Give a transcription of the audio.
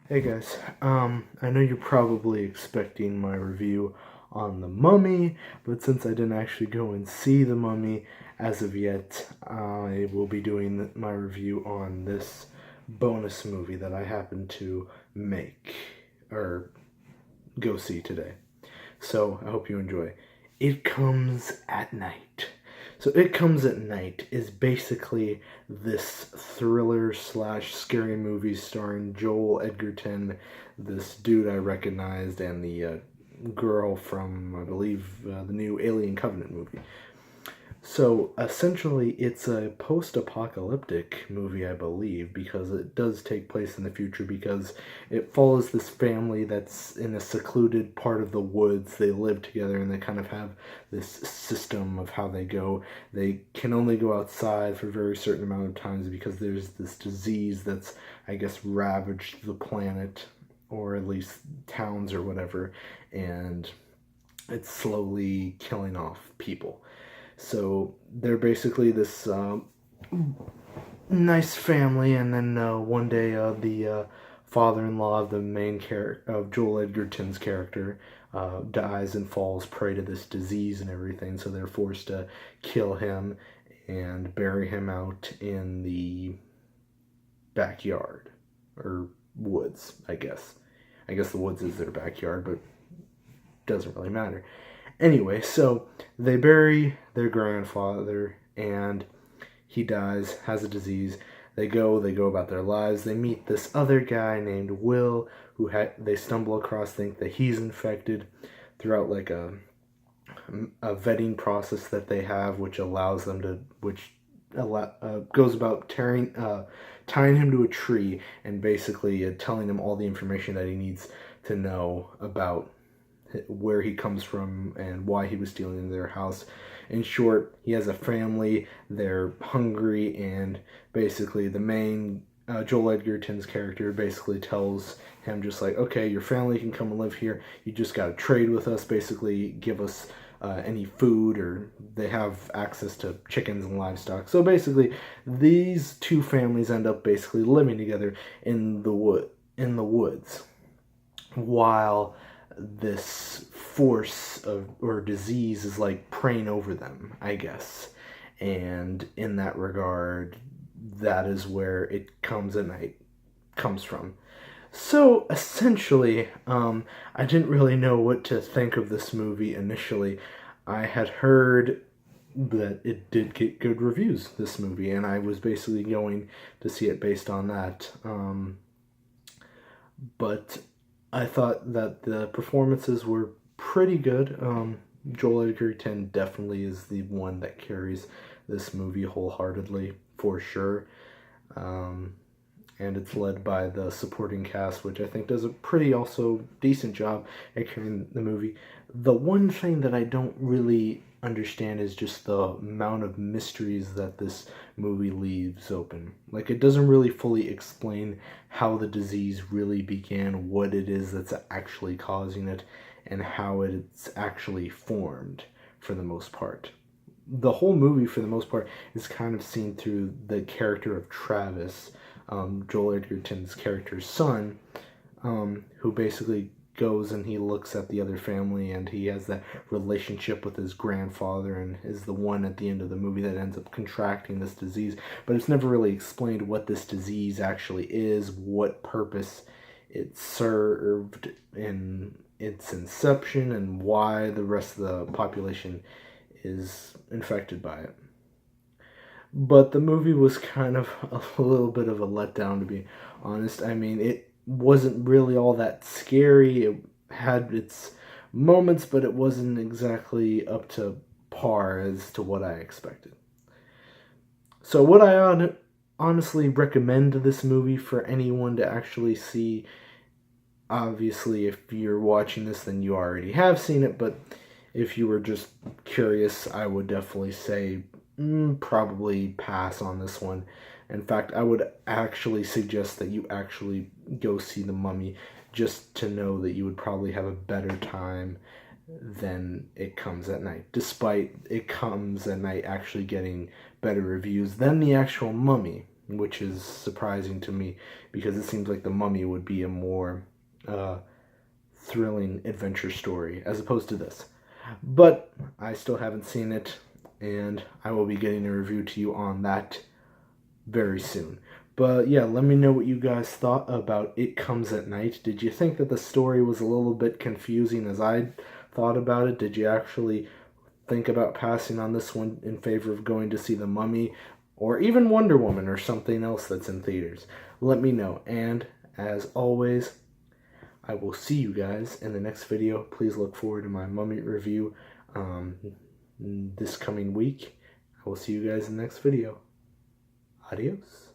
Hey guys, I know you're probably expecting my review on The Mummy, but since I didn't actually go and see The Mummy as of yet, I will be doing my review on this bonus movie that I happened to make, or go see today. So I hope you enjoy. It Comes at Night. So It Comes at Night is basically this thriller slash scary movie starring Joel Edgerton, this dude I recognized, and the girl from, I believe, the new Alien Covenant movie. So essentially, it's a post-apocalyptic movie, I believe, because it does take place in the future. Because it follows this family that's in a secluded part of the woods. They live together, and they kind of have this system of how they go. They can only go outside for a very certain amount of times because there's this disease that's, I guess, ravaged the planet, or at least towns or whatever, and it's slowly killing off people. So they're basically this nice family, and then one day the father-in-law of the main character of Joel Edgerton's character dies and falls prey to this disease and everything. So they're forced to kill him and bury him out in the backyard or woods, I guess. I guess the woods is their backyard, but doesn't really matter. Anyway, so they bury their grandfather, and he dies, has a disease. They go about their lives. They meet this other guy named Will, who they stumble across, think that he's infected throughout like a vetting process that they have, which allows them to, goes about tying him to a tree and basically telling him all the information that he needs to know about where he comes from and why he was stealing in their house. In short, he has a family, they're hungry, and basically the main Joel Edgerton's character basically tells him just like, okay, your family can come and live here, you just gotta trade with us, basically give us any food, or they have access to chickens and livestock. So basically, these two families end up basically living together in the woods, while this force of or disease is like preying over them, I guess. And in that regard, that is where It Comes at Night comes from. So essentially, I didn't really know what to think of this movie initially. I had heard that it did get good reviews, this movie, and I was basically going to see it based on that. But I thought that the performances were pretty good. Joel Edgerton definitely is the one that carries this movie wholeheartedly, for sure. Um, and it's led by the supporting cast, which I think does a pretty also decent job at carrying the movie. The one thing that I don't really understand is just the amount of mysteries that this movie leaves open. Like, it doesn't really fully explain how the disease really began, what it is that's actually causing it, and how it's actually formed for the most part. The whole movie, for the most part, is kind of seen through the character of Travis, Joel Edgerton's character's son, who basically goes and he looks at the other family, and he has that relationship with his grandfather, and is the one at the end of the movie that ends up contracting this disease. But it's never really explained what this disease actually is, what purpose it served in its inception, and why the rest of the population is infected by it. But the movie was kind of a little bit of a letdown, to be honest. I mean, it wasn't really all that scary. It had its moments, but it wasn't exactly up to par as to what I expected. So would I honestly recommend this movie for anyone to actually see? Obviously, if you're watching this, then you already have seen it, but if you were just curious, I would definitely say probably pass on this one. In fact, I would actually suggest that you actually go see The Mummy, just to know that you would probably have a better time than It Comes at Night, despite It Comes at Night actually getting better reviews than the actual Mummy. which is surprising to me because it seems like The Mummy would be a more thrilling adventure story as opposed to this. But I still haven't seen it, and I will be getting a review to you on that very soon. But yeah, let me know what you guys thought about It Comes at Night. Did you think that the story was a little bit confusing as I thought about it? Did you actually think about passing on this one in favor of going to see The Mummy or even Wonder Woman or something else that's in theaters? Let me know. And as always, I will see you guys in the next video. Please look forward to my Mummy review this coming week. I will see you guys in the next video. Adios.